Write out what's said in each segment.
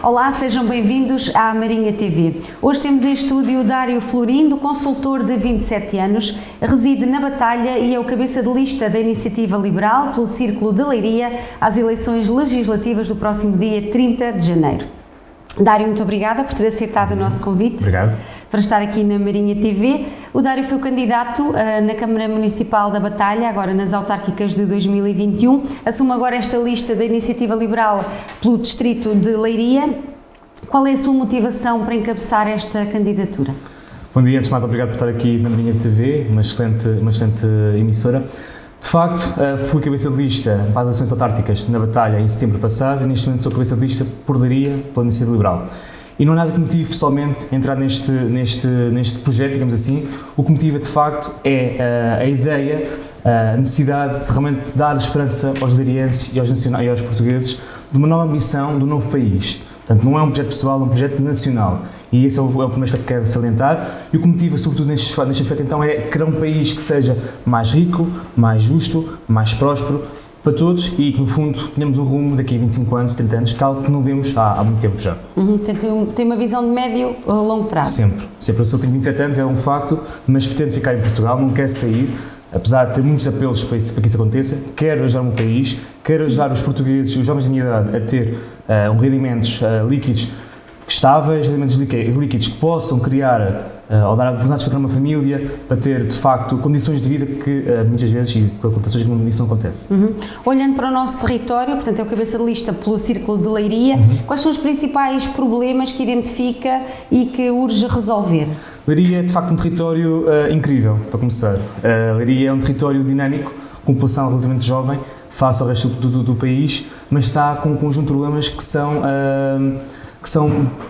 Olá, sejam bem-vindos à Marinha TV. Hoje temos em estúdio o Dário Florindo, consultor de 27 anos, reside na Batalha e é o cabeça de lista da Iniciativa Liberal pelo Círculo de Leiria às eleições legislativas do próximo dia 30 de janeiro. Dário, muito obrigada por ter aceitado o nosso convite. Obrigado. Para estar aqui na Marinha TV. O Dário foi o candidato na Câmara Municipal da Batalha, agora nas autárquicas de 2021. Assume agora esta lista da Iniciativa Liberal pelo Distrito de Leiria. Qual é a sua motivação para encabeçar esta candidatura? Bom dia, antes de mais, obrigado por estar aqui na Marinha TV, uma excelente emissora. De facto, fui cabeça de lista para as eleições autárquicas na Batalha em setembro passado e neste momento sou cabeça de lista por Leiria pela Iniciativa Liberal. E não há nada que me motive pessoalmente a entrar neste projeto, digamos assim. O que me motiva de facto é a ideia, a necessidade de realmente dar esperança aos leirienses e aos portugueses de uma nova ambição, de um novo país. Portanto, não é um projeto pessoal, é um projeto nacional. E esse é o primeiro aspecto que quero salientar. E o que me motiva, sobretudo neste aspecto, então, é criar um país que seja mais rico, mais justo, mais próspero para todos e que, no fundo, tenhamos um rumo daqui a 25 anos, 30 anos, que é algo que não vemos há muito tempo já. Tem uma visão de médio a longo prazo? Sempre. Eu só tenho 27 anos, é um facto, mas pretendo ficar em Portugal, não quero sair. Apesar de ter muitos apelos para que isso aconteça, quero ajudar o meu país, quero ajudar os portugueses e os jovens da minha idade a ter rendimentos líquidos estáveis, rendimentos líquidos que possam criar ou dar oportunidades para uma família, para ter, de facto, condições de vida que muitas vezes, e por condições que isso não acontece. Olhando para o nosso território, portanto é o cabeça de lista pelo Círculo de Leiria, quais são os principais problemas que identifica e que urge resolver? Leiria é, de facto, um território incrível, para começar. Leiria é um território dinâmico, com população relativamente jovem, face ao resto do país, mas está com um conjunto de problemas que são,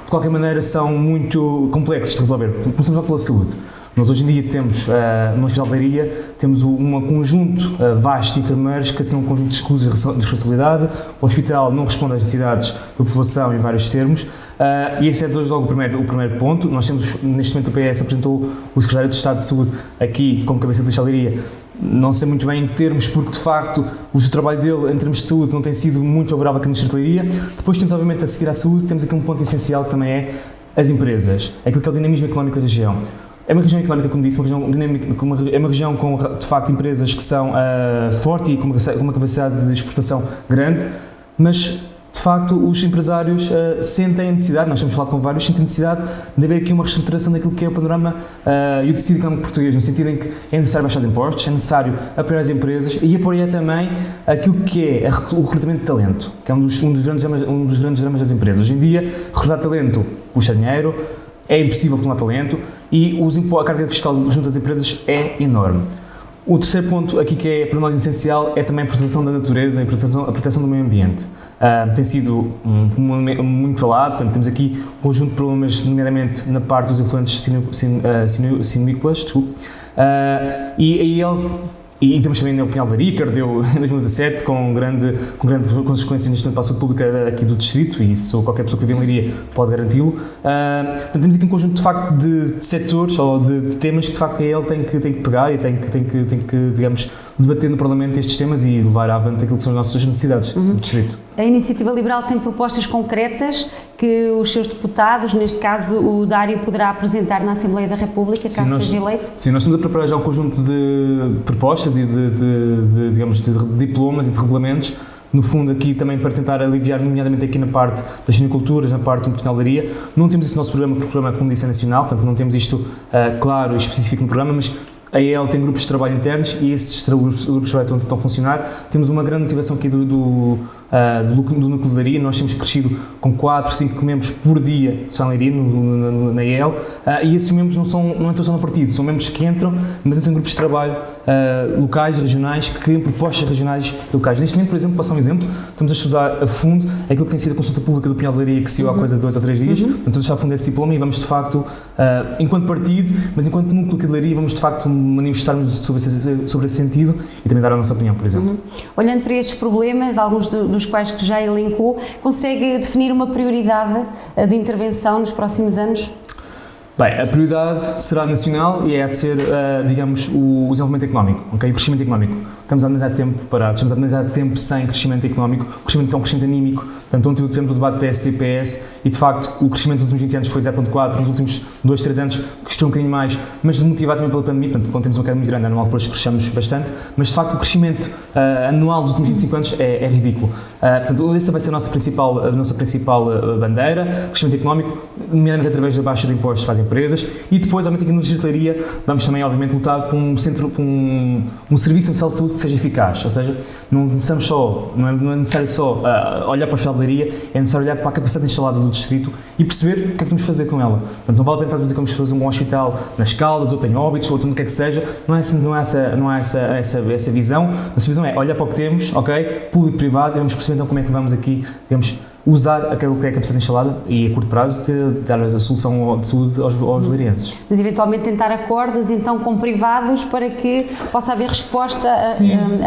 de qualquer maneira, são muito complexos de resolver. Começamos lá pela saúde. Nós hoje em dia temos, no Hospital de Leiria, temos um conjunto vasto de enfermeiros que assinam um conjunto de escusas de responsabilidade. O hospital não responde às necessidades da população em vários termos. E esse é logo o primeiro ponto. Nós temos, neste momento, o PS apresentou o Secretário de Estado de Saúde aqui como cabeça de lista de Leiria. Não sei muito bem em termos, porque de facto o trabalho dele em termos de saúde não tem sido muito favorável aqui no Distrito de Leiria. Depois temos, obviamente, a seguir à saúde, temos aqui um ponto essencial que também é as empresas, aquilo que é o dinamismo económico da região. É uma região económica, como disse, é uma região com, de facto, empresas que são fortes e com uma capacidade de exportação grande, mas, de facto, os empresários sentem a necessidade, nós temos falado com vários, sentem a necessidade de haver aqui uma reestruturação daquilo que é o panorama e o tecido económico português, no sentido em que é necessário baixar os impostos, é necessário apoiar as empresas e apoiar também aquilo que é o recrutamento de talento, que é um dos grandes dramas das empresas. Hoje em dia, recrutar talento custa dinheiro, é impossível tornar talento e a carga fiscal junto às empresas é enorme. O terceiro ponto aqui que é para nós essencial é também a proteção da natureza e a proteção do meio ambiente. Tem sido muito falado, portanto, temos aqui um conjunto de problemas, nomeadamente na parte dos efluentes sinuícolas, e temos também o Pinhal de Leiria, que ardeu em 2017 com grande consequência neste momento para a saúde pública aqui do distrito, e isso qualquer pessoa que vive em Leiria pode garanti-lo. Portanto, temos aqui um conjunto de facto de setores ou de temas que de facto ele tem que pegar e tem que, digamos, debater no Parlamento estes temas e levar avante aquilo que são as nossas necessidades do distrito. A Iniciativa Liberal tem propostas concretas que os seus deputados, neste caso o Dário, poderá apresentar na Assembleia da República, caso seja eleito? Sim, nós estamos a preparar já um conjunto de propostas e digamos, de diplomas e de regulamentos, no fundo aqui também para tentar aliviar, nomeadamente aqui na parte das siniculturas, na parte do Hospital de Leiria. Não temos esse nosso programa, porque o programa, como disse, é nacional, portanto não temos isto claro e específico no programa, mas a EL tem grupos de trabalho internos e esses grupos de trabalho estão a funcionar. Temos uma grande motivação aqui do núcleo de Leiria. Nós temos crescido com 4, 5 membros por dia só em Leiria, na EL, e esses membros não entram só no partido, são membros que entram, mas entram em grupos de trabalho locais, regionais, que criam propostas regionais e locais. Neste momento, por exemplo, passar um exemplo, estamos a estudar a fundo aquilo que tem sido a consulta pública do Pinhal de Leiria, que saiu há coisa de 2 ou 3 dias, portanto, estamos a fundo esse diploma e vamos, de facto, enquanto partido, mas enquanto núcleo de Leiria, vamos, de facto, manifestar-nos sobre esse sentido e também dar a nossa opinião, por exemplo. Olhando para estes problemas, alguns dos quais que já elencou, consegue definir uma prioridade de intervenção nos próximos anos? Bem, a prioridade será nacional e é de ser, digamos, o desenvolvimento económico, okay? O crescimento económico. Estamos há demasiado tempo parados, estamos há demasiado tempo sem crescimento económico, o crescimento é um crescimento anímico. Portanto, ontem tivemos o debate PST-PS e, de facto, o crescimento nos últimos 20 anos foi 0,4, nos últimos 2, 3 anos cresceu um bocadinho mais, mas motivado também pela pandemia, portanto, quando temos uma queda muito grande anual, depois crescemos bastante, mas, de facto, o crescimento anual dos últimos 25 anos é ridículo. Portanto, essa vai ser a nossa principal bandeira, crescimento económico, nomeadamente através da baixa de impostos para as empresas, e depois, obviamente, aqui na legislaria, vamos também, obviamente, lutar por um serviço nacional de saúde que seja eficaz, ou seja, não é necessário só olhar para a hotelaria, é necessário olhar para a capacidade instalada do distrito e perceber o que é que podemos fazer com ela. Portanto, não vale a pena fazer um bom hospital nas Caldas, ou em Óbidos, ou onde quer que seja, não é essa visão. Nossa visão é olhar para o que temos, ok, público-privado, e vamos perceber então como é que vamos aqui, digamos, usar aquilo que é a capacidade instalada e, a curto prazo, dar a solução de saúde aos leirenses. Mas, eventualmente, tentar acordos, então, com privados para que possa haver resposta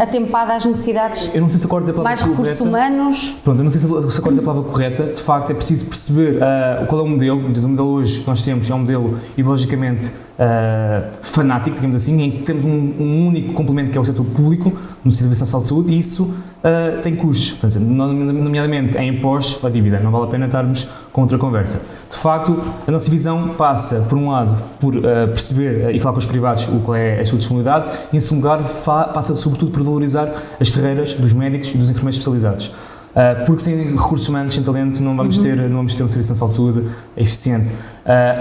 atempada às necessidades. Eu não sei se acordos é a palavra correta. Mais recursos humanos. Pronto, eu não sei se acordos é a palavra correta. De facto, é preciso perceber qual é o modelo. O modelo hoje que nós temos é um modelo ideologicamente fanático, digamos assim, em que temos um único complemento que é o setor público, no Serviço Nacional de Saúde, e isso tem custos, portanto, nomeadamente em impostos ou dívida. Não vale a pena estarmos com outra conversa. De facto, a nossa visão passa, por um lado, por perceber e falar com os privados qual é a sua disponibilidade, e, em segundo lugar, passa sobretudo por valorizar as carreiras dos médicos e dos enfermeiros especializados. Porque sem recursos humanos, sem talento, não vamos ter um Serviço Nacional de Saúde eficiente.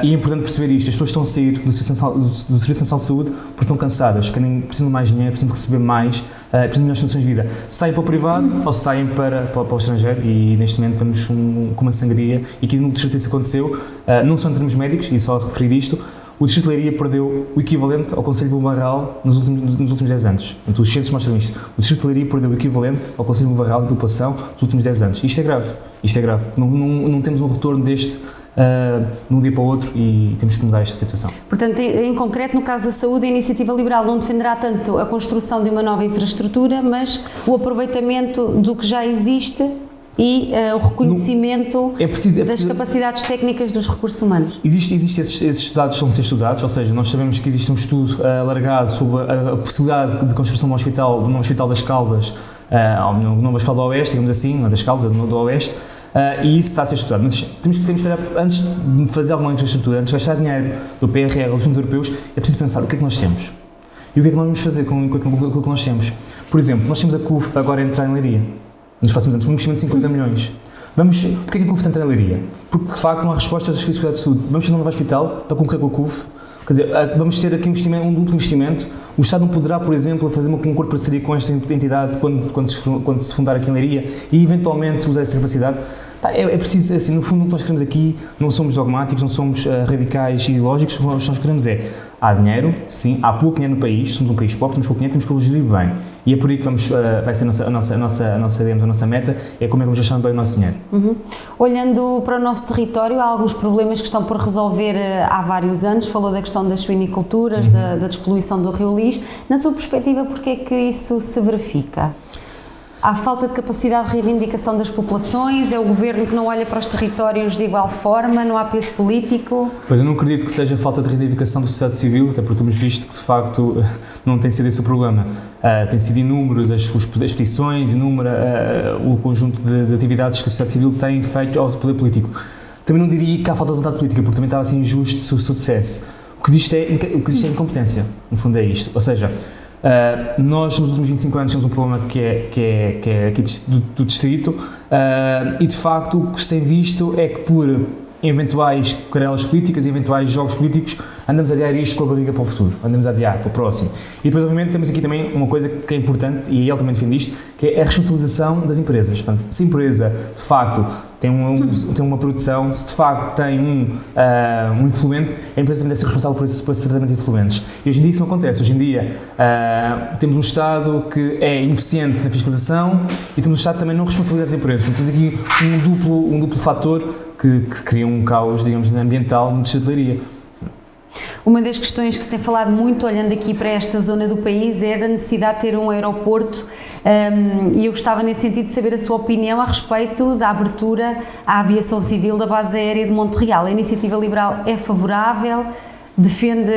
E é importante perceber isto: as pessoas estão a sair do Serviço Nacional de Saúde porque estão cansadas, precisam de mais dinheiro, precisam de receber mais, precisam de melhores condições de vida. Saem para o privado ou saem para o estrangeiro, e neste momento estamos com uma sangria, e aqui no distrito isso aconteceu, não só em termos médicos, e só a referir isto. O Distrito de Leiria perdeu o equivalente ao Conselho de Barral nos últimos 10 anos. Portanto, os centros mostram isto. O Distrito de Leiria perdeu o equivalente ao Conselho de Barral de população nos últimos 10 anos. Isto é grave. Não temos um retorno deste de um dia para o outro, e temos que mudar esta situação. Portanto, em concreto, no caso da saúde, a Iniciativa Liberal não defenderá tanto a construção de uma nova infraestrutura, mas o aproveitamento do que já existe e o reconhecimento das capacidades técnicas dos recursos humanos. Existem esses dados, estão a ser estudados, ou seja, nós sabemos que existe um estudo alargado sobre a possibilidade de construção de um hospital das Caldas, no Hospital do Oeste, digamos assim, das Caldas, do Oeste, e isso está a ser estudado. Mas temos que olhar, antes de fazer alguma infraestrutura, antes de gastar dinheiro do PRR ou dos fundos europeus, é preciso pensar o que é que nós temos e o que é que nós vamos fazer com aquilo que nós temos. Por exemplo, nós temos a CUF agora a entrar em Leiria, nos próximos anos, um investimento de 50 milhões. Porquê que a CUF entra em Leiria? Porque, de facto, não há resposta às dificuldades de saúde. Vamos ter um novo hospital para concorrer com a CUF. Quer dizer, vamos ter aqui um duplo investimento. O Estado não poderá, por exemplo, fazer um acordo de parceria com esta entidade quando se fundar aqui em Leiria e, eventualmente, usar essa capacidade. É preciso, assim, no fundo, o que nós queremos aqui, não somos dogmáticos, não somos radicais e ideológicos. O que nós queremos há dinheiro, sim, há pouco dinheiro no país, somos um país pobre, temos pouco dinheiro, temos que o gerir bem. E é por aí que vai ser a nossa meta, é como é que vamos gastar bem o nosso dinheiro. Olhando para o nosso território, há alguns problemas que estão por resolver há vários anos. Falou da questão das suiniculturas, da despoluição do Rio Lis. Na sua perspectiva, porquê é que isso se verifica? Há falta de capacidade de reivindicação das populações? É o governo que não olha para os territórios de igual forma? Não há peso político? Pois, eu não acredito que seja falta de reivindicação da sociedade civil, até porque temos visto que, de facto, não tem sido esse o problema. Tem sido inúmeros as petições, o conjunto de atividades que a sociedade civil tem feito ao poder político. Também não diria que há falta de vontade política, porque também estava assim injusto se eu dissesse. O que existe é incompetência, no fundo é isto. Ou seja, nós nos últimos 25 anos temos um problema que é aqui do distrito, e de facto o que se tem visto é que por eventuais querelas políticas e eventuais jogos políticos andamos a adiar isto com a barriga para o futuro, andamos a adiar para o próximo. E depois, obviamente, temos aqui também uma coisa que é importante, e ele também defende isto, que é a responsabilização das empresas. Portanto, se a empresa de facto tem uma produção, se de facto tem um influente, a empresa também deve ser responsável por esse tratamento de influentes. E hoje em dia isso não acontece. Hoje em dia temos um Estado que é ineficiente na fiscalização e temos um Estado que também não responsabiliza as empresas. Temos aqui um duplo fator que cria um caos, digamos, ambiental no distrito de Leiria. Uma das questões que se tem falado muito, olhando aqui para esta zona do país, é da necessidade de ter um aeroporto, e eu gostava nesse sentido de saber a sua opinião a respeito da abertura à aviação civil da base aérea de Monte-Real. A iniciativa liberal é favorável, defende,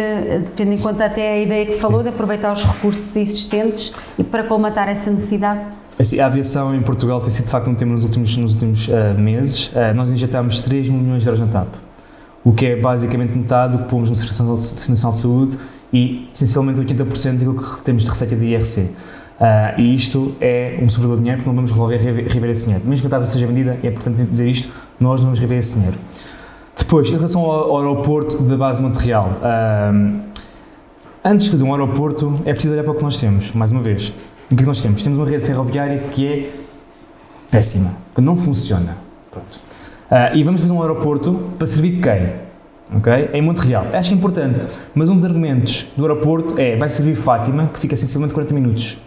tendo em conta até a ideia que falou, de aproveitar os recursos existentes e para colmatar essa necessidade? Assim, a aviação em Portugal tem sido de facto um tema nos últimos meses. Nós injetámos 3 mil milhões de euros na TAP, o que é basicamente metade do que pomos no Serviço Nacional de Saúde e, sensivelmente, 80% daquilo que temos de receita de IRC. E isto é um sofredor de dinheiro, porque não vamos rever esse dinheiro. Mesmo que a TAP seja vendida, é importante dizer isto, nós não vamos rever esse dinheiro. Depois, em relação ao aeroporto da base de Monte-Real, antes de fazer um aeroporto, é preciso olhar para o que nós temos, mais uma vez. O que é que nós temos? Temos uma rede ferroviária que é péssima, que não funciona. Pronto. E vamos fazer um aeroporto para servir quem? Okay? Em Monte-Real. Acho que é importante, mas um dos argumentos do aeroporto vai servir Fátima, que fica sensivelmente 40 minutos.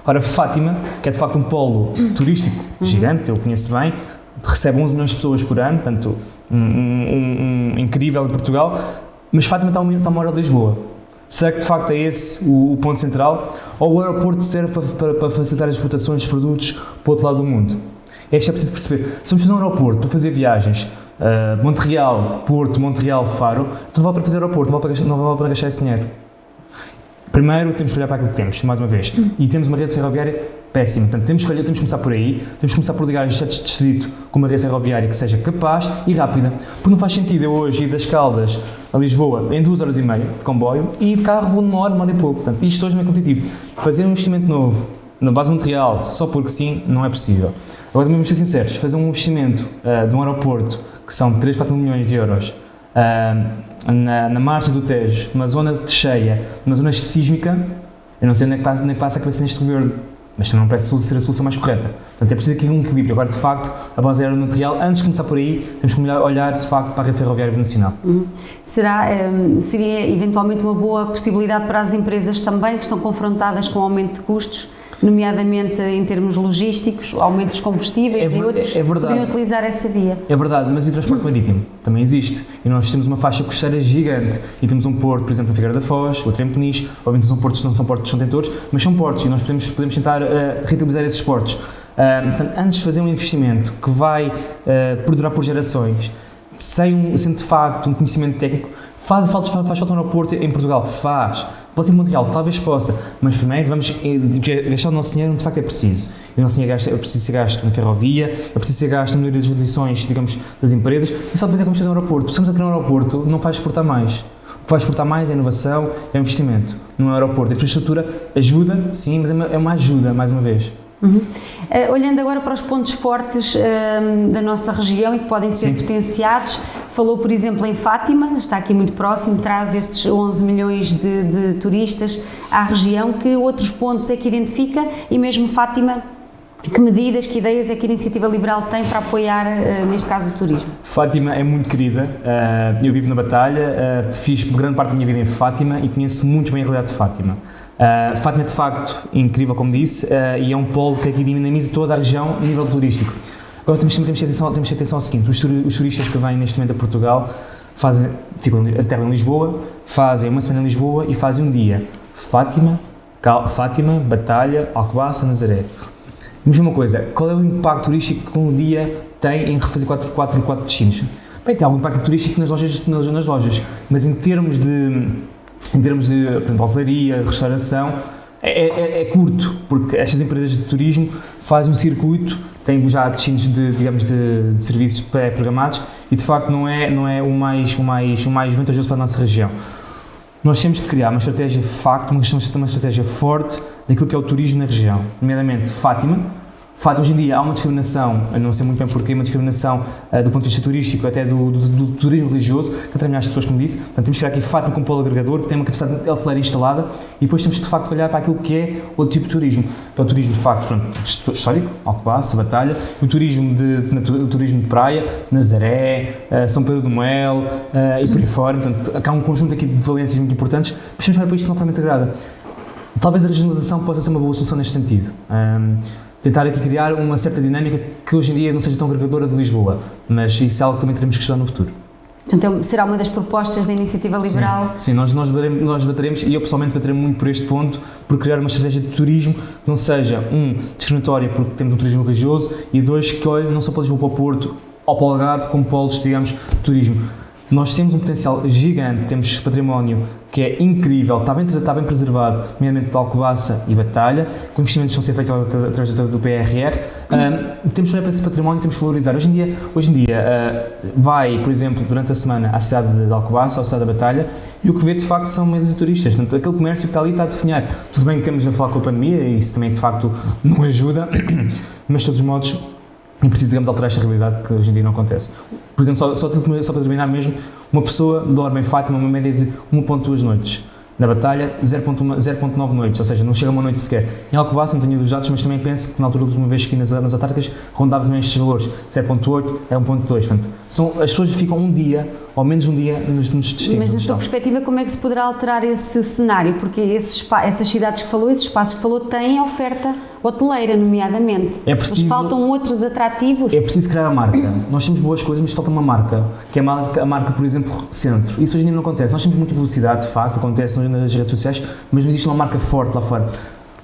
Ora, Fátima, que é de facto um polo turístico gigante, eu conheço bem, recebe 11 milhões de pessoas por ano, portanto, incrível em Portugal, mas Fátima está a uma hora de Lisboa. Será que de facto é esse o ponto central? Ou o aeroporto serve para facilitar as exportações de produtos para o outro lado do mundo? É isto que é preciso perceber. Se vamos fazer um aeroporto para fazer viagens, Monte-Real, Porto, Monte-Real, Faro, então não vale para fazer aeroporto, não vale para gastar esse dinheiro. Primeiro temos que olhar para aquilo que temos, mais uma vez, e temos uma rede ferroviária péssima, portanto temos que começar por aí, temos que começar por ligar os setes de distrito com uma rede ferroviária que seja capaz e rápida, porque não faz sentido eu hoje ir das Caldas a Lisboa em 2 horas e meia de comboio e de carro vou numa hora e pouco, portanto isto hoje não é competitivo. Fazer um investimento novo na base de Monte-Real só porque sim, não é possível. Agora também vamos ser sinceros, fazer um investimento de um aeroporto que são 3, 4 milhões de euros na margem do Tejo, numa zona de cheia, numa zona sísmica, eu não sei onde é que passa a cabeça neste governo, mas também não parece ser a solução mais correta. Portanto, é preciso aqui um equilíbrio. Agora, de facto, a base aérea Monte-Real, antes de começar por aí, temos que olhar, de facto, para a rede ferroviária nacional. Seria, eventualmente, uma boa possibilidade para as empresas também, que estão confrontadas com aumento de custos, nomeadamente em termos logísticos, aumento dos combustíveis e outros, poderiam utilizar essa via. É verdade, mas e o transporte marítimo? Também existe. E nós temos uma faixa costeira gigante. E temos um porto, por exemplo, na Figueira da Foz, outro em Peniche, obviamente são portos que não são portos contentores, mas são portos e nós podemos tentar rentabilizar esses portos. Portanto, antes de fazer um investimento que vai perdurar por gerações, sem de facto um conhecimento técnico, faz falta um aeroporto em Portugal? Faz. Pode ser em Monte-Real, talvez possa, mas primeiro vamos gastar o nosso dinheiro onde de facto é preciso. E o nosso dinheiro é preciso ser gasto na ferrovia, é preciso ser gasto na maioria das condições, digamos, das empresas, e só depois é que vamos fazer um aeroporto. Se estamos a criar um aeroporto, não faz exportar mais. O que vai exportar mais é inovação, é investimento. Num aeroporto, a infraestrutura ajuda, sim, mas é uma ajuda, mais uma vez. Olhando agora para os pontos fortes da nossa região e que podem ser potenciados, falou, por exemplo, em Fátima, está aqui muito próximo, traz esses 11 milhões de turistas à região. Que outros pontos é que identifica? E mesmo Fátima, que medidas, que ideias é que a Iniciativa Liberal tem para apoiar, neste caso, o turismo? Fátima é muito querida, eu vivo na Batalha, fiz grande parte da minha vida em Fátima e conheço muito bem a realidade de Fátima. Fátima é de facto incrível, como disse, e é um polo que aqui dinamiza toda a região a nível turístico. Agora temos que ter atenção ao seguinte: os turistas que vêm neste momento a Portugal aterram em Lisboa, fazem uma semana em Lisboa e fazem um dia Fátima, Batalha, Alcobaça, Nazaré. Mas uma coisa, qual é o impacto turístico que um dia tem em refazer 4 destinos? Bem, tem algum impacto turístico nas lojas, mas em termos de, por exemplo, hotelaria, restauração, é curto, porque estas empresas de turismo fazem um circuito, têm já destinos de serviços pré-programados e de facto não é o mais vantajoso para a nossa região. Nós temos que criar uma estratégia uma estratégia forte daquilo que é o turismo na região, nomeadamente Fátima. Hoje em dia há uma discriminação, eu não sei muito bem porquê, uma discriminação do ponto de vista turístico, até do turismo religioso, que atrai milhares de pessoas, como disse. Portanto, temos que criar aqui Fátima como polo agregador, que tem uma capacidade hoteleira instalada, e depois temos de facto olhar para aquilo que é outro tipo de turismo, que é o turismo de facto histórico, Alcobaça, Batalha, o turismo de praia, Nazaré, São Pedro do Mel e por aí fora. Portanto, há um conjunto aqui de valências muito importantes, mas temos que olhar para isto de uma forma integrada. Talvez a regionalização possa ser uma boa solução neste sentido. Tentar aqui criar uma certa dinâmica que hoje em dia não seja tão agregadora de Lisboa, mas isso é algo que também teremos que estudar no futuro. Portanto, será uma das propostas da Iniciativa Liberal? Sim, nós bateremos, e eu pessoalmente baterei muito por este ponto, por criar uma estratégia de turismo que não seja, discriminatória porque temos um turismo religioso, e dois, que olhe não só para Lisboa, para o Porto ou para o Algarve, como polos, digamos, de turismo. Nós temos um potencial gigante, temos património que é incrível, está bem preservado, nomeadamente de Alcobaça e Batalha, com investimentos que estão a ser feitos através do PRR. Temos que olhar para esse património, temos que valorizar. Hoje em dia vai, por exemplo, durante a semana à cidade de Alcobaça, à cidade da Batalha, e o que vê de facto são meios de turistas. Portanto, aquele comércio que está ali está a definhar. Tudo bem que temos a falar com a pandemia, e isso também de facto não ajuda, mas de todos os modos é preciso, digamos, alterar esta realidade que hoje em dia não acontece. Por exemplo, só para terminar mesmo, uma pessoa dorme em Fátima uma média de 1.2 noites. Na Batalha, 0.9 noites, ou seja, não chega a uma noite sequer. Em Alcobaça, não tenho dos dados, mas também penso que na altura da última vez que estive nas autárquicas, rondava também estes valores, 0.8 a 1.2. Portanto, as pessoas ficam um dia, ou menos um dia, nos destinos. Mas na sua perspectiva, como é que se poderá alterar esse cenário? Porque essas cidades que falou, esses espaços que falou, têm oferta hoteleira, nomeadamente. Mas faltam outros atrativos? É preciso criar a marca. Nós temos boas coisas, mas falta uma marca, que é a marca, por exemplo, centro. Isso hoje em dia não acontece. Nós temos muita publicidade, de facto, acontece nas redes sociais, mas não existe uma marca forte lá fora.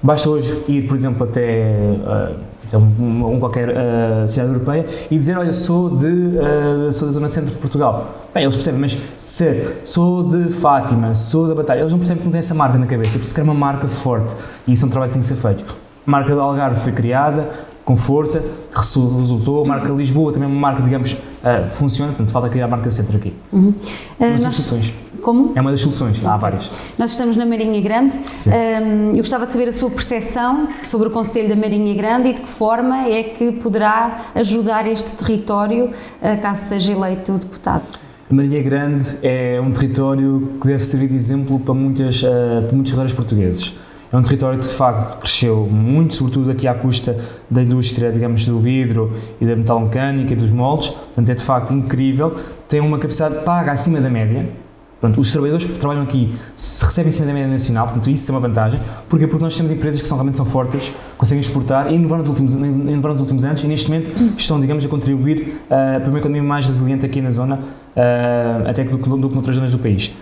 Basta hoje ir, por exemplo, até qualquer cidade europeia e dizer, olha, sou da zona centro de Portugal. Bem, eles percebem, mas dizer, sou de Fátima, sou da Batalha, eles não percebem que não têm essa marca na cabeça. É preciso criar uma marca forte, e isso é um trabalho que tem que ser feito. A marca do Algarve foi criada com força, resultou. A marca Lisboa também é uma marca, digamos, funciona, portanto falta criar a marca centro aqui. Soluções. Como? É uma das soluções, há várias. Nós estamos na Marinha Grande. Eu gostava de saber a sua percepção sobre o Conselho da Marinha Grande e de que forma é que poderá ajudar este território caso seja eleito deputado. A Marinha Grande é um território que deve servir de exemplo para muitos territórios portugueses. É um território que de facto cresceu muito, sobretudo aqui à custa da indústria, digamos, do vidro e da metalomecânica e dos moldes, portanto é de facto incrível, tem uma capacidade de paga acima da média. Portanto, os trabalhadores que trabalham aqui recebem acima da média nacional, portanto isso é uma vantagem. Porquê? Porque nós temos empresas que realmente são fortes, conseguem exportar e inovaram nos últimos anos e neste momento estão, digamos, a contribuir para uma economia mais resiliente aqui na zona, até do que noutras zonas do país.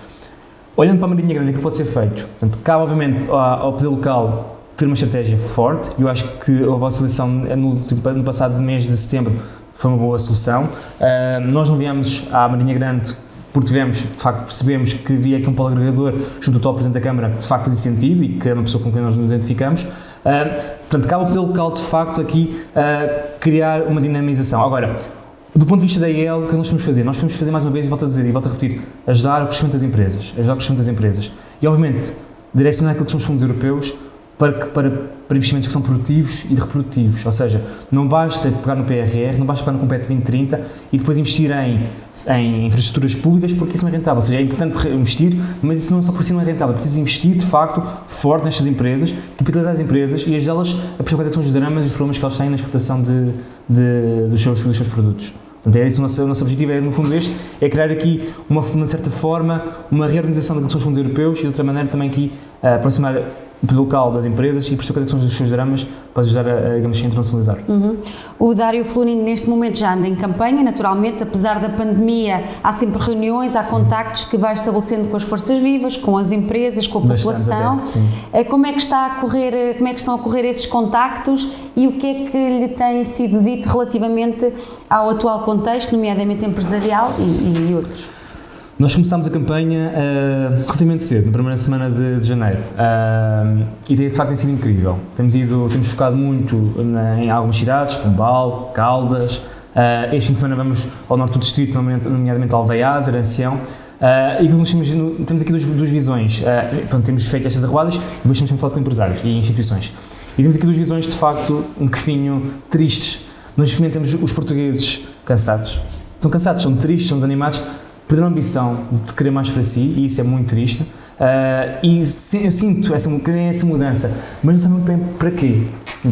Olhando para a Marinha Grande, o que pode ser feito? Portanto, cabe obviamente ao poder local ter uma estratégia forte. Eu acho que a vossa eleição no passado mês de setembro foi uma boa solução. Nós não viemos à Marinha Grande porque de facto percebemos que havia aqui um polo agregador junto ao atual Presidente da Câmara que de facto fazia sentido e que é uma pessoa com quem nós nos identificamos. Portanto, cabe ao poder local de facto aqui criar uma dinamização. Agora, do ponto de vista da EL, o que nós podemos fazer? Nós podemos fazer mais uma vez, e volto a dizer, e volto a repetir, ajudar o crescimento das empresas. E, obviamente, direcionar aquilo que são os fundos europeus para investimentos que são produtivos e reprodutivos. Ou seja, não basta pegar no PRR, não basta pegar no Compete 2030 e depois investir em infraestruturas públicas, porque isso não é rentável. Ou seja, é importante investir, mas isso não só por si não é rentável. É preciso investir, de facto, forte nestas empresas, capitalizar as empresas e ajudá-las a perceber quais são os dramas e os problemas que elas têm na exportação dos seus produtos. Portanto, é isso o nosso objetivo, no fundo é criar aqui, de certa forma, uma reorganização daquilo que são os fundos europeus e de outra maneira também aqui aproximar o poder local das empresas e perceber quais são os seus dramas para ajudar a digamos, internacionalizar. O Dário Florindo neste momento já anda em campanha, naturalmente, apesar da pandemia, há sempre reuniões, há contactos que vai estabelecendo com as forças vivas, com as empresas, com a população. Como é que estão a correr esses contactos e o que é que lhe tem sido dito relativamente ao atual contexto, nomeadamente empresarial e outros? Nós começámos a campanha relativamente cedo, na primeira semana de janeiro, e de facto tem sido incrível. Temos focado muito em algumas cidades, Pombal, Caldas. Este fim de semana vamos ao norte do distrito, nomeadamente Alveiaz, Arancião. E nós temos aqui duas visões. Temos feito estas arruadas e depois temos falado com empresários e instituições. E temos aqui duas visões de facto um bocadinho tristes. Nós neste momento temos os portugueses cansados. Estão cansados, são tristes, são desanimados. Perderam a ambição de querer mais para si, e isso é muito triste. E eu sinto essa mudança, mas não sei muito bem para quê.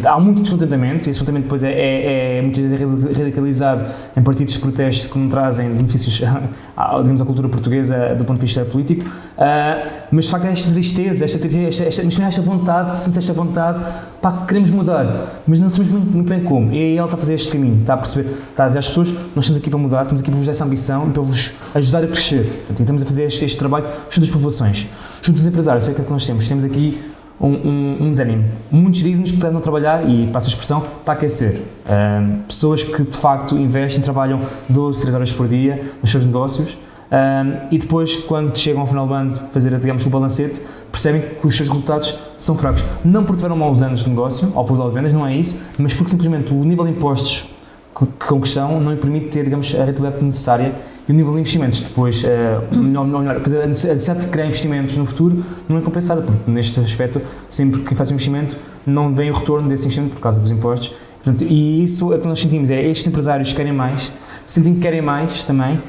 Há muito descontentamento, e esse descontentamento depois é muitas vezes radicalizado em partidos de protestos que não trazem benefícios, digamos, à cultura portuguesa do ponto de vista político, mas de facto esta tristeza, esta vontade, sente esta vontade, pá, queremos mudar, mas não sabemos muito bem como, e aí ela está a fazer este caminho, está a perceber, está a dizer às pessoas, nós estamos aqui para mudar, estamos aqui para vos dar essa ambição e para vos ajudar a crescer. Portanto, estamos a fazer este trabalho junto às populações, junto dos empresários, é o que nós temos aqui um desânimo. Muitos dizem-nos que estão a trabalhar, e passa a expressão, para aquecer. Pessoas que de facto investem, trabalham 12, 3 horas por dia nos seus negócios, e depois, quando chegam ao final do ano, fazer, digamos, o balancete, percebem que os seus resultados são fracos. Não porque tiveram maus anos de negócio, ou por de vendas, não é isso, mas porque simplesmente o nível de impostos com que estão não lhe permite ter, digamos, a rentabilidade necessária. E o nível de investimentos, depois, a necessidade de criar investimentos no futuro não é compensada, porque neste aspecto, sempre que faz um investimento, não vem o retorno desse investimento por causa dos impostos. Portanto, e isso é o que nós sentimos, estes empresários querem mais, sentem que querem mais também,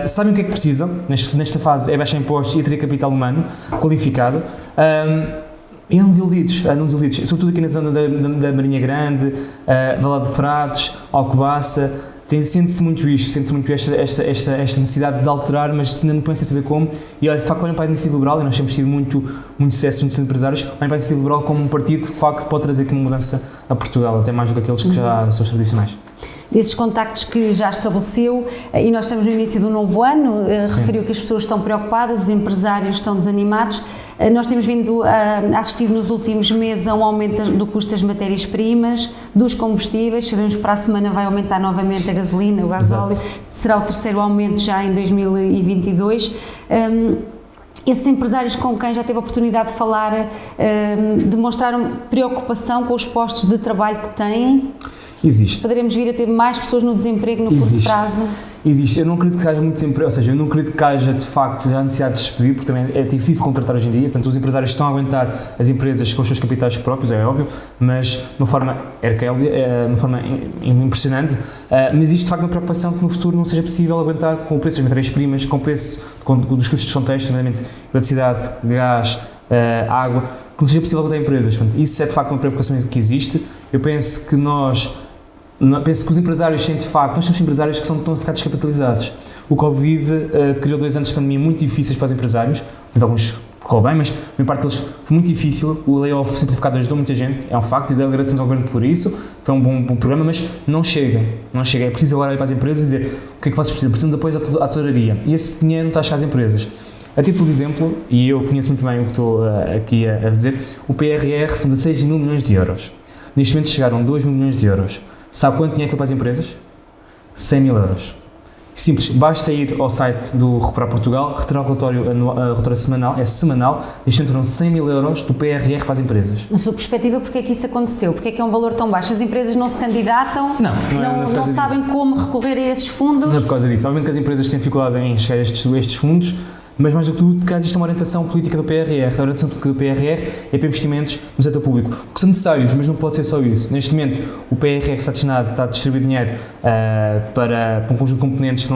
sabem o que é que precisam, nesta fase é baixar impostos e ter capital humano qualificado, e andam desiludidos, sobretudo aqui na zona da Marinha Grande, Valado de Frades, Alcobaça. Sente-se muito esta necessidade de alterar, mas ainda não conhecem saber como. E olha, de facto, olham para a Iniciativa Liberal, e nós temos tido muito sucesso nos empresários, olham para a Iniciativa Liberal como um partido que de facto pode trazer aqui uma mudança a Portugal, até mais do que aqueles que já são os tradicionais. Desses contactos que já estabeleceu, e nós estamos no início do novo ano, referiu que as pessoas estão preocupadas, os empresários estão desanimados. Nós temos vindo a assistir nos últimos meses a um aumento do custo das matérias-primas, dos combustíveis, sabemos que para a semana vai aumentar novamente a gasolina, o gasóleo, será o terceiro aumento já em 2022. Esses empresários com quem já teve a oportunidade de falar demonstraram preocupação com os postos de trabalho que têm? Existe. Poderemos vir a ter mais pessoas no desemprego no curto prazo? Existe. Eu não acredito que haja muito desemprego, ou seja, eu não acredito que haja de facto já a necessidade de despedir, porque também é difícil contratar hoje em dia, portanto os empresários estão a aguentar as empresas com os seus capitais próprios, é óbvio, mas de uma forma hercúlea, de uma forma impressionante, mas existe de facto uma preocupação que no futuro não seja possível aguentar com o preço das matérias-primas, com o preço dos custos de contexto, nomeadamente eletricidade, gás, água, que não seja possível aguentar empresas. Portanto, isso é de facto uma preocupação que existe. Eu penso que os empresários sentem de facto, nós temos empresários que estão a ficar descapitalizados. O Covid criou 2 anos de pandemia muito difíceis para os empresários, alguns correu bem, mas a maior parte deles foi muito difícil. O layoff simplificado ajudou muita gente, é um facto, e agradecemos ao Governo por isso, foi um bom programa, mas não chega. É preciso agora ir para as empresas e dizer o que é que vocês precisam de apoio à tesouraria, e esse dinheiro não está a chegar às empresas. A título de exemplo, e eu conheço muito bem o que estou aqui a dizer, o PRR são 16 mil milhões de euros. Neste momento chegaram 2 mil milhões de euros. Sabe quanto dinheiro foi para as empresas? 100 mil euros. Simples, basta ir ao site do Recuperar Portugal, retirar o relatório semanal, é semanal, neste momento foram 100 mil euros do PRR para as empresas. Na sua perspectiva, porquê é que isso aconteceu? Porquê é que é um valor tão baixo? As empresas não se candidatam? Não sabem como recorrer a esses fundos? Não é por causa disso. Obviamente que as empresas têm dificuldade em chegar a estes fundos, mas mais do que tudo, porque existe uma orientação política do PRR. A orientação política do PRR é para investimentos no setor público, que são necessários, mas não pode ser só isso. Neste momento, o PRR está destinado, está a distribuir dinheiro para um conjunto de componentes que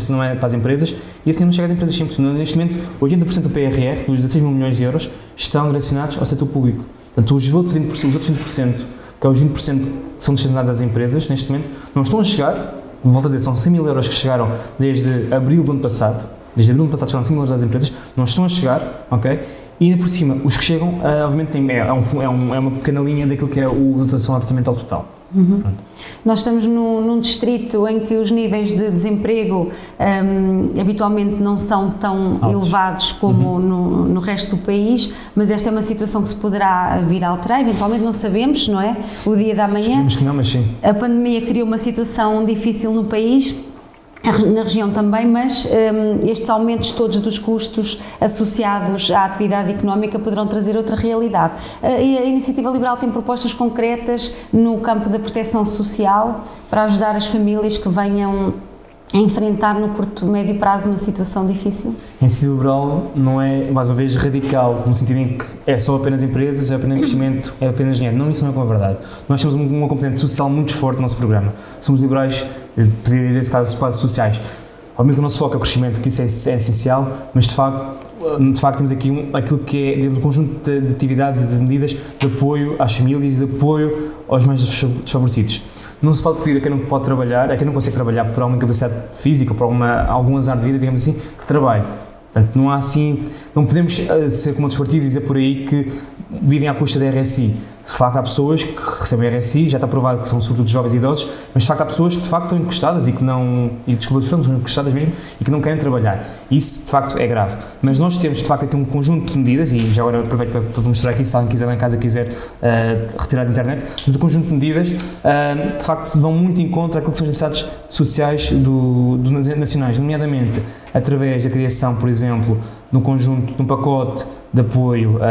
não é para as empresas, e assim não chega às empresas simples. Neste momento, 80% do PRR, dos 16 mil milhões de euros, estão direcionados ao setor público. Portanto, os outros 20%, que é os 20% que são destinados às empresas, neste momento, não estão a chegar, volto a dizer, são 100 mil euros que chegaram desde abril do ano passado. Desde abril do ano passado chegaram 100 mil euros às empresas, não estão a chegar, ok? E ainda por cima, os que chegam, obviamente, é uma pequena linha daquilo que é o dotação orçamental total. Nós estamos num distrito em que os níveis de desemprego habitualmente não são tão elevados como no resto do país, mas esta é uma situação que se poderá vir a alterar, eventualmente não sabemos, não é? O dia da manhã. Esperemos que não, mas sim. A pandemia criou uma situação difícil no país, na região também, mas estes aumentos todos dos custos associados à atividade económica poderão trazer outra realidade. A Iniciativa Liberal tem propostas concretas no campo da proteção social para ajudar as famílias que venham a enfrentar no curto, médio prazo uma situação difícil? A Iniciativa Liberal não é, mais uma vez, radical, no sentido em que é só apenas empresas, é apenas investimento, é apenas dinheiro. Não, isso não é uma verdade. Nós temos uma componente social muito forte no nosso programa. Somos liberais, nesse caso, quase sociais. Obviamente que o nosso foco é o crescimento, porque isso é essencial, mas de facto temos aqui aquilo que é, digamos, um conjunto de atividades e de medidas de apoio às famílias e de apoio aos mais desfavorecidos. Não se pode pedir a quem não pode trabalhar, a quem não consegue trabalhar por alguma incapacidade física ou por algum azar de vida, digamos assim, que trabalhe. Portanto, não há assim, não podemos ser como outros partidos e dizer por aí que vivem à custa da RSI. De facto, há pessoas que recebem RSI, já está provado que são sobretudo jovens e idosos, mas de facto há pessoas que de facto estão encostadas e que não, e desculpa, estão encostadas mesmo e que não querem trabalhar. Isso de facto é grave. Mas nós temos de facto aqui um conjunto de medidas, e já agora aproveito para mostrar aqui, se alguém quiser lá em casa quiser retirar da internet, temos um conjunto de medidas de facto vão muito em contra àquilo que são as necessidades sociais nacionais, nomeadamente através da criação, por exemplo, de um pacote de apoio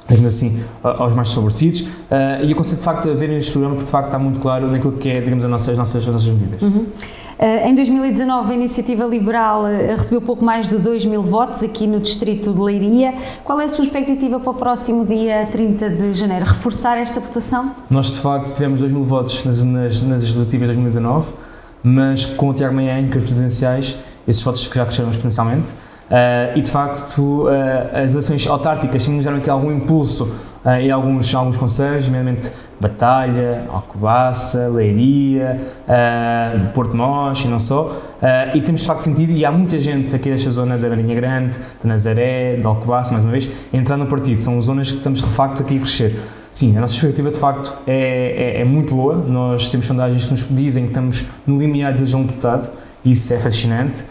digamos assim, aos mais desfavorecidos, e eu aconselho de facto a verem este programa porque de facto está muito claro naquilo que é, digamos, as nossas medidas. Em 2019 a Iniciativa Liberal recebeu pouco mais de 2.000 votos aqui no distrito de Leiria. Qual é a sua expectativa para o próximo dia 30 de janeiro? Reforçar esta votação? Nós de facto tivemos 2.000 votos nas legislativas de 2019, mas com o Tiago Maia em as presidenciais, esses votos já cresceram exponencialmente. E de facto as eleições autárquicas deram aqui algum impulso em alguns concelhos, nomeadamente Batalha, Alcobaça, Leiria, Porto Mós e não só, e temos de facto sentido, e há muita gente aqui desta zona da Marinha Grande, da Nazaré, de Alcobaça, mais uma vez, a entrar no partido. São zonas que estamos de facto aqui a crescer. Sim, a nossa expectativa de facto é muito boa. Nós temos sondagens que nos dizem que estamos no limiar de eleger um deputado, e isso é fascinante.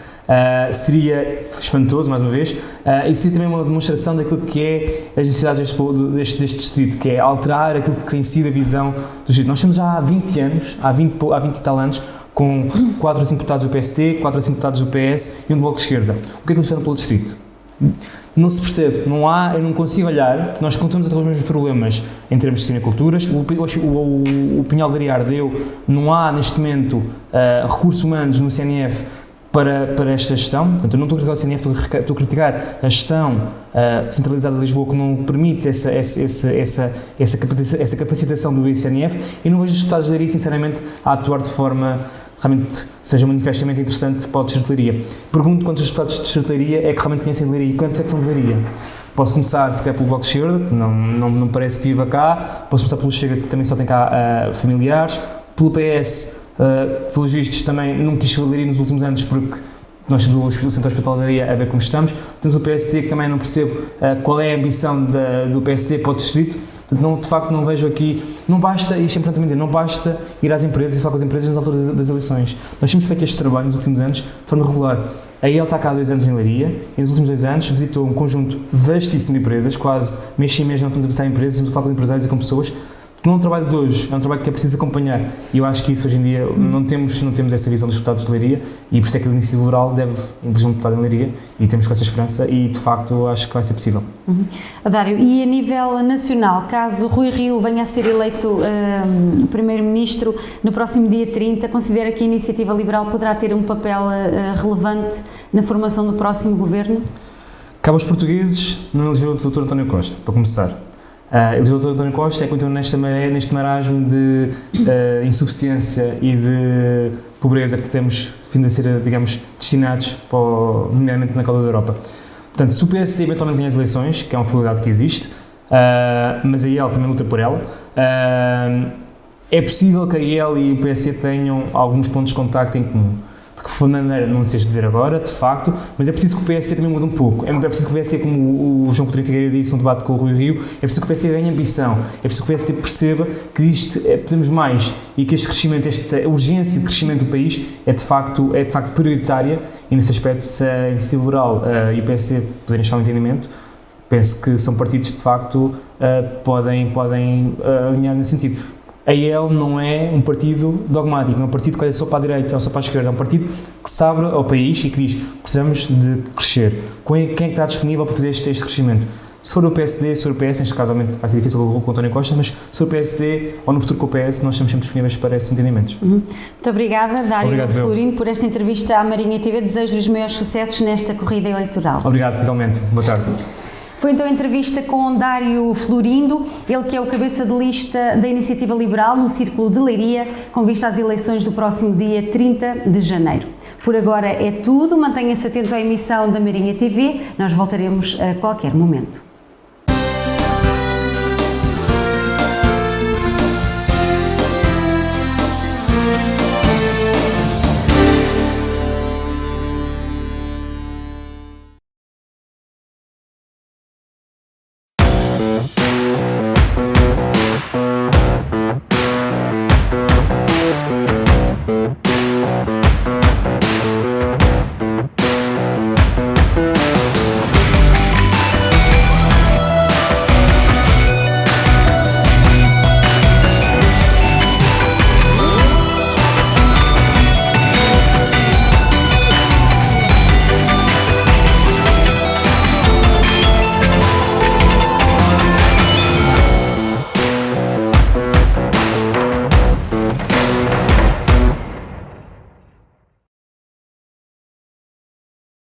Seria espantoso, mais uma vez, e seria também uma demonstração daquilo que é as necessidades deste distrito, que é alterar aquilo que tem sido a visão do distrito. Nós estamos já há 20 anos, há 20 e tal anos, com 4 a 5 deputados do PST, 4 a 5 deputados do PS e um do Bloco de Esquerda. O que é que eles fizeram pelo distrito? Não se percebe, eu não consigo olhar, porque nós contamos até os mesmos problemas em termos de cineculturas. O Pinhal de Ariar não há neste momento recursos humanos no CNF para esta gestão. Portanto, eu não estou a criticar o CNF, estou a criticar a gestão centralizada de Lisboa, que não permite essa capacitação do CNF, e não vejo os deputados de Leiria, sinceramente, a atuar de forma realmente seja manifestamente interessante para o Distrito de Leiria. Pergunto quantos deputados de Distrito de Leiria é que realmente conhecem de Leiria e quantos é que são de Leiria. Posso começar, se calhar, pelo Bloco de Esquerda, que não parece que viva cá. Posso começar pelo Chega, que também só tem cá familiares. Pelo PS, pelos vistos, também não quis Leiria nos últimos anos, porque nós temos o Centro Hospitalar de Leiria a ver como estamos. Temos o PST, que também não percebo qual é a ambição do PST para o distrito. Portanto, de facto, não vejo aqui, não basta, e sempre também dizer, não basta ir às empresas e falar com as empresas nas alturas das eleições. Nós temos feito este trabalho nos últimos anos de forma regular. A IEL está cá há 2 anos em Leiria, e nos últimos 2 anos visitou um conjunto vastíssimo de empresas, quase mês sim mês não estamos a visitar empresas, estamos a falar com empresários e com pessoas. Não é um trabalho de hoje, é um trabalho que é preciso acompanhar, e eu acho que isso hoje em dia não temos essa visão dos deputados de Leiria, e por isso é que a Iniciativa Liberal deve eleger um deputado em Leiria, e temos com essa esperança, e de facto acho que vai ser possível. Dário, e a nível nacional, caso Rui Rio venha a ser eleito Primeiro-Ministro no próximo dia 30, considera que a Iniciativa Liberal poderá ter um papel relevante na formação do próximo governo? Cabe aos portugueses não eleger o Dr. António Costa, para começar. O Dr. António Costa é que continua neste marasmo de insuficiência e de pobreza que temos vindo a ser, digamos, destinados, nomeadamente na cauda da Europa. Portanto, se o PSD eventualmente ganha as eleições, que é uma probabilidade que existe, mas a IEL também luta por ela, é possível que a IEL e o PSD tenham alguns pontos de contacto em comum. De que maneira, não sei dizer agora, de facto, mas é preciso que o PSD também mude um pouco. É preciso que o PSD, como o João Coutinho Figueiredo disse, um debate com o Rui Rio, é preciso que o PSD ganhe ambição, é preciso que o PSD perceba que isto podemos mais, e que este crescimento, esta urgência de crescimento do país é de facto prioritária, e nesse aspecto, se a Iniciativa Liberal e o PSD puderem achar um entendimento, penso que são partidos de facto podem alinhar nesse sentido. A IEL não é um partido dogmático, não é um partido que olha só para a direita ou só para a esquerda, é um partido que se abre ao país e que diz: precisamos de crescer. Quem é que está disponível para fazer este crescimento? Se for o PSD, se for o PS, neste caso vai ser difícil com o António Costa, mas se for o PSD ou no futuro com o PS, nós estamos sempre disponíveis para esses entendimentos. Muito obrigada, Dário Florino, por esta entrevista à Marinha TV. Desejo-lhe os maiores sucessos nesta corrida eleitoral. Obrigado, finalmente. Boa tarde. Foi então a entrevista com Dário Florindo, ele que é o cabeça de lista da Iniciativa Liberal no Círculo de Leiria, com vista às eleições do próximo dia 30 de janeiro. Por agora é tudo, mantenha-se atento à emissão da Marinha TV, nós voltaremos a qualquer momento.